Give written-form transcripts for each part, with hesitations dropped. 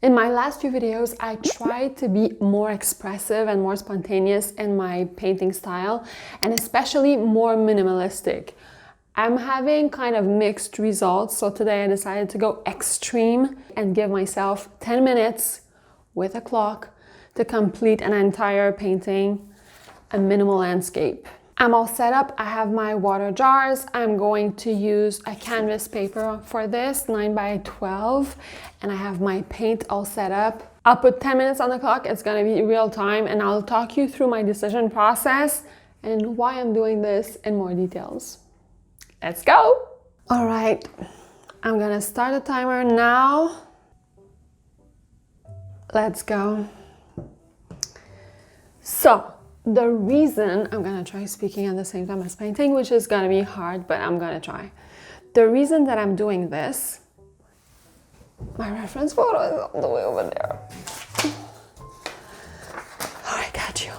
In my last few videos, I tried to be more expressive and more spontaneous in my painting style, and especially more minimalistic. I'm having kind of mixed results, so today I decided to go extreme and give myself 10 minutes with a clock to complete an entire painting, a minimal landscape. I'm all set up. I have my water jars. I'm going to use a canvas paper for this, 9 by 12, and I have my paint all set up. I'll put 10 minutes on the clock. It's gonna be real time, and I'll talk you through my decision process and why I'm doing this in more details. Let's go. All right, I'm gonna start the timer now. Let's go. So, the reason, I'm gonna try speaking at the same time as painting, which is gonna be hard, but I'm gonna try. The reason that I'm doing this, my reference photo is all the way over there. Oh, I got you.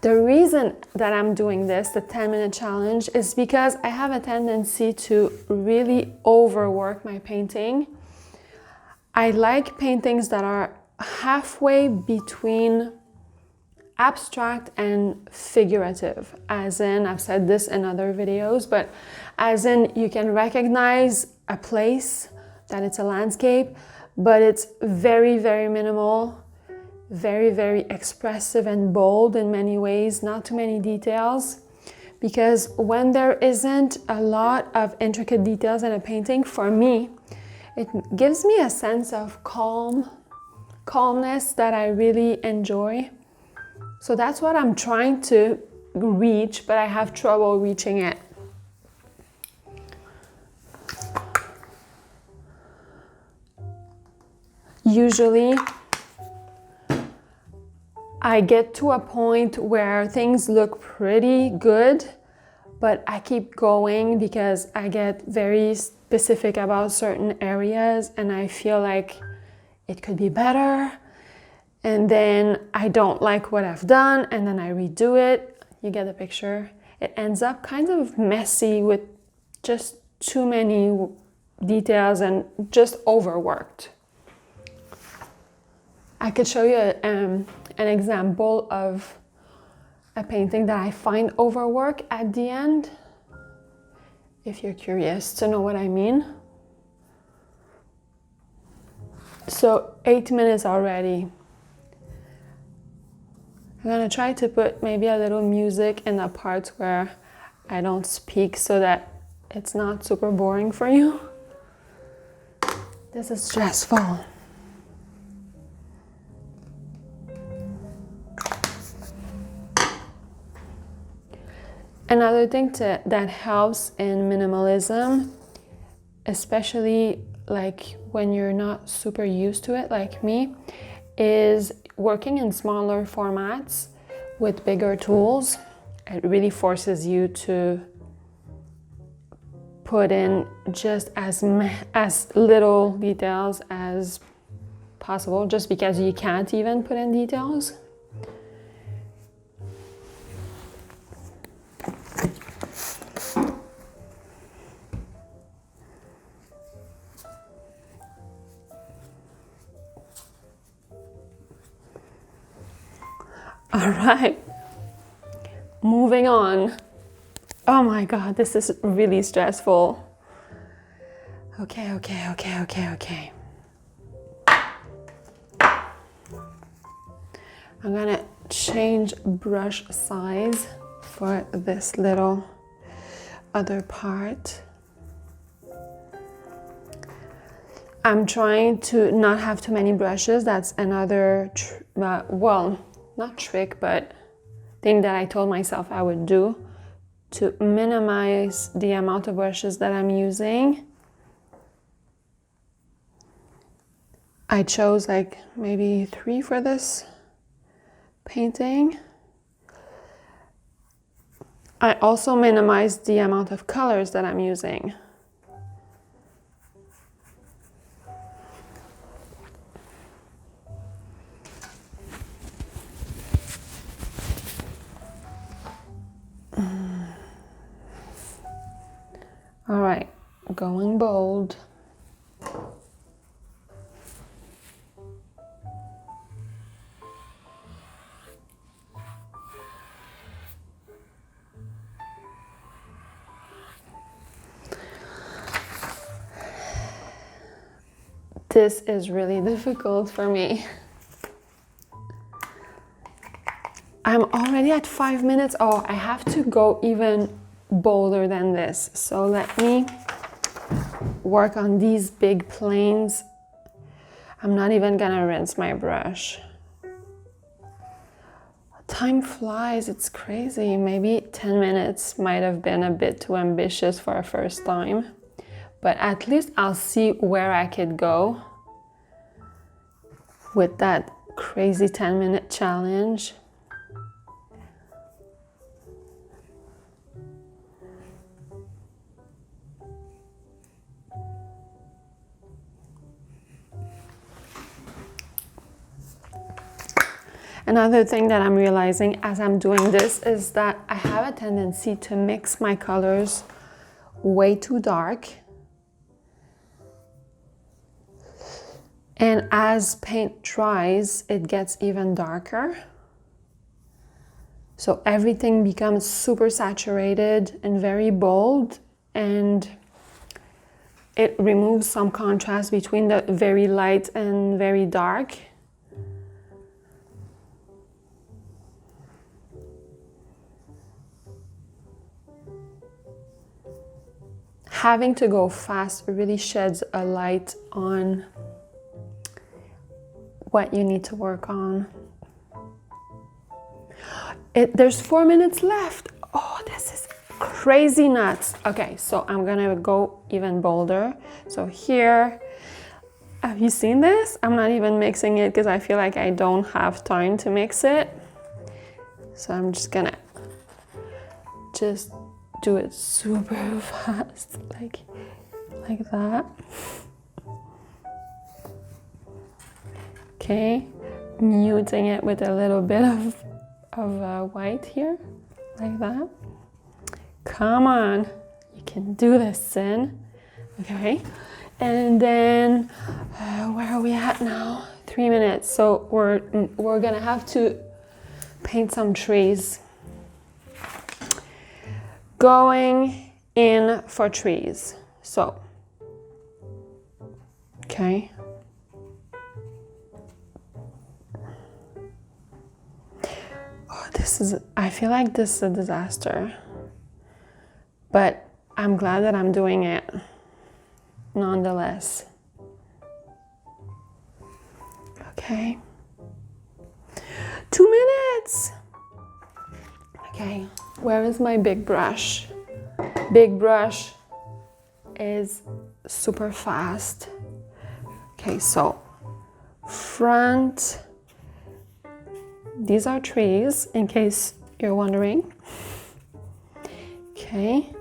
The reason that I'm doing this, the 10-minute challenge, is because I have a tendency to really overwork my painting. I like paintings that are halfway between abstract and figurative, as in, I've said this in other videos, but as in you can recognize a place, that it's a landscape, but it's very, very minimal, very, very expressive and bold in many ways, not too many details. Because when there isn't a lot of intricate details in a painting, for me, it gives me a sense of calmness that I really enjoy. So that's what I'm trying to reach, but I have trouble reaching it. Usually, I get to a point where things look pretty good, but I keep going because I get very specific about certain areas and I feel like it could be better. And then I don't like what I've done, and then I redo it. You get the picture. It ends up kind of messy with just too many details and just overworked. I could show you an example of a painting that I find overwork at the end, if you're curious to know what I mean. So 8 minutes already. I'm gonna try to put maybe a little music in the parts where I don't speak so that it's not super boring for you. This is stressful. Another thing that helps in minimalism, especially like when you're not super used to it like me, is working in smaller formats with bigger tools. It really forces you to put in just as little details as possible, just because you can't even put in details. All right, moving on. Oh my God, this is really stressful. Okay. I'm gonna change brush size for this little other part. I'm trying to not have too many brushes. That's another, well, not trick, but thing that I told myself I would do to minimize the amount of brushes that I'm using. I chose like maybe 3 for this painting. I also minimized the amount of colors that I'm using. All right, going bold. This is really difficult for me. I'm already at 5 minutes. Oh, I have to go even bolder than this. So let me work on these big planes. I'm not even gonna rinse my brush. Time flies, it's crazy. Maybe 10 minutes might have been a bit too ambitious for a first time, but at least I'll see where I could go with that crazy 10-minute challenge. Another thing that I'm realizing as I'm doing this is that I have a tendency to mix my colors way too dark. And as paint dries, it gets even darker. So everything becomes super saturated and very bold, and it removes some contrast between the very light and very dark. Having to go fast really sheds a light on what you need to work on. There's 4 minutes left. Oh, this is crazy nuts. Okay, so I'm gonna go even bolder. So here, have you seen this? I'm not even mixing it because I feel like I don't have time to mix it. So I'm just gonna do it super fast, like that. Okay, muting it with a little bit of white here, like that. Come on, you can do this, Sin. Okay, and then where are we at now? 3 minutes. So we're gonna have to paint some trees. Going in for trees. So, okay. Oh, I feel like this is a disaster, but I'm glad that I'm doing it nonetheless. Okay. 2 minutes. Okay, where is my big brush? Big brush is super fast. Okay, so front, these are trees, in case you're wondering. Okay,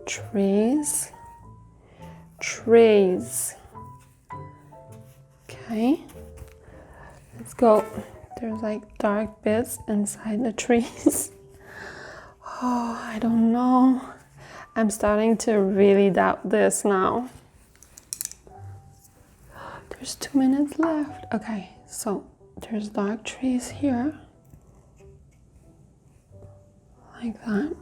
trees, trees. Okay, let's go. There's like dark bits inside the trees. Oh, I don't know. I'm starting to really doubt this now. There's 2 minutes left. Okay, so there's dark trees here. Like that.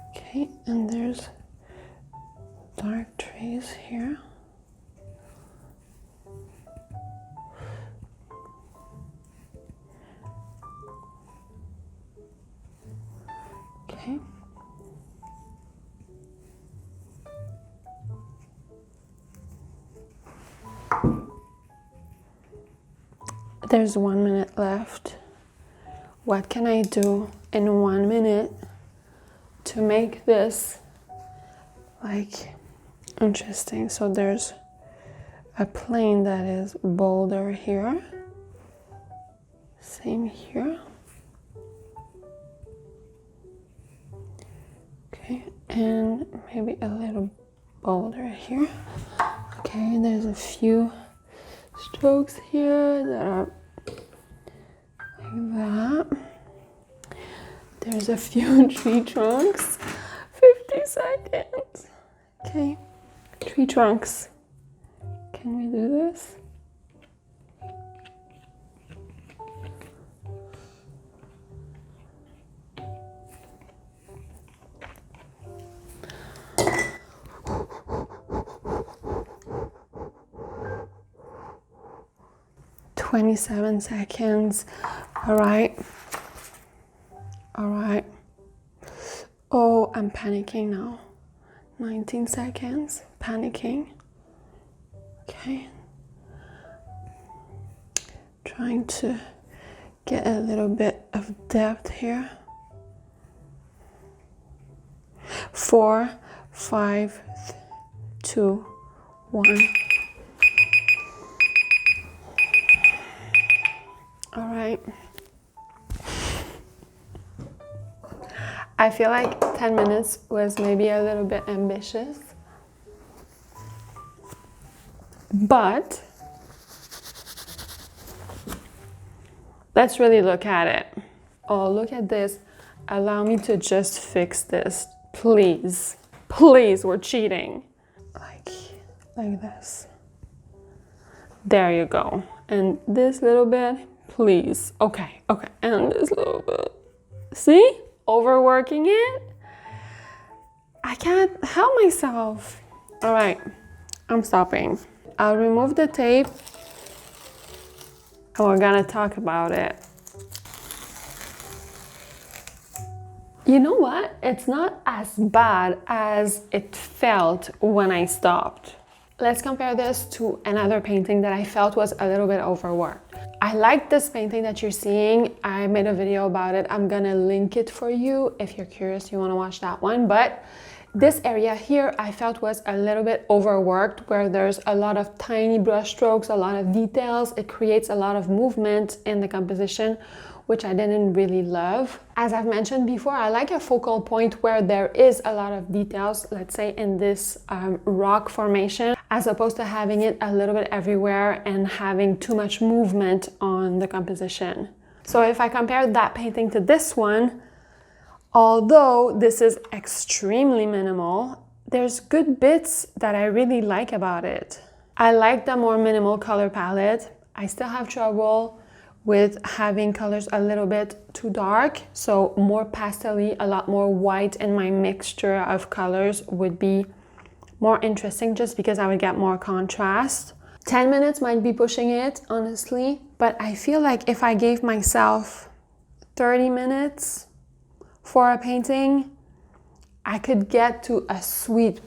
Okay, and there's dark trees here. Okay. There's 1 minute left. What can I do in 1 minute to make this like interesting? So there's a plane that is bolder here. Same here. Okay, and maybe a little bolder here. Okay, there's a few strokes here that are like that. There's a few tree trunks. 50 seconds. Okay, tree trunks. Can we do this? 27 seconds. All right. All right. Oh, I'm panicking now. 19 seconds, panicking. Okay. Trying to get a little bit of depth here. 4, 5, 2, 1. All right. I feel like 10 minutes was maybe a little bit ambitious, but let's really look at it. Oh, look at this. Allow me to just fix this, please. Please, we're cheating. Like this. There you go. And this little bit, please. Okay, and this little bit. See? Overworking it. I can't help myself. All right, I'm stopping. I'll remove the tape and we're gonna talk about it. You know what? It's not as bad as it felt when I stopped. Let's compare this to another painting that I felt was a little bit overworked. I like this painting that you're seeing. I made a video about it. I'm gonna link it for you if you're curious, you wanna watch that one. But this area here I felt was a little bit overworked, where there's a lot of tiny brush strokes, a lot of details. It creates a lot of movement in the composition, which I didn't really love. As I've mentioned before, I like a focal point where there is a lot of details, let's say in this rock formation, as opposed to having it a little bit everywhere and having too much movement on the composition. So if I compare that painting to this one, although this is extremely minimal, there's good bits that I really like about it. I like the more minimal color palette. I still have trouble with having colors a little bit too dark, so more pastel-y, a lot more white in my mixture of colors would be more interesting, just because I would get more contrast. 10 minutes might be pushing it, honestly, but I feel like if I gave myself 30 minutes for a painting, I could get to a sweet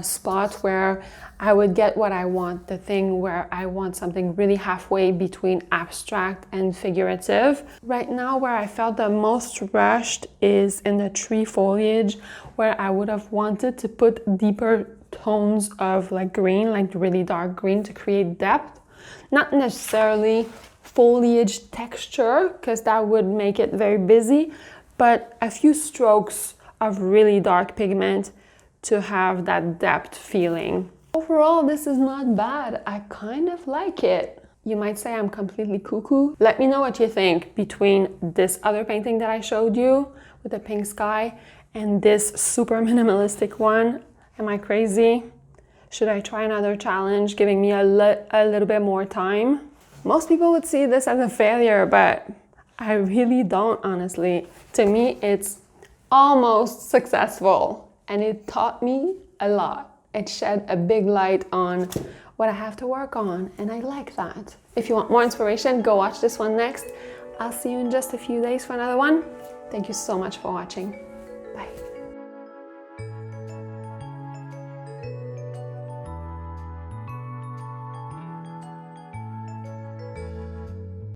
spot where I would get what I want, the thing where I want something really halfway between abstract and figurative. Right now, where I felt the most rushed is in the tree foliage, where I would have wanted to put deeper tones of like green, like really dark green, to create depth. Not necessarily foliage texture, because that would make it very busy, but a few strokes of really dark pigment to have that depth feeling. Overall, this is not bad. I kind of like it. You might say I'm completely cuckoo. Let me know what you think between this other painting that I showed you with the pink sky and this super minimalistic one. Am I crazy? Should I try another challenge, giving me a little bit more time? Most people would see this as a failure, but I really don't, honestly. To me, it's almost successful. And it taught me a lot. It shed a big light on what I have to work on, and I like that. If you want more inspiration, go watch this one next. I'll see you in just a few days for another one. Thank you so much for watching.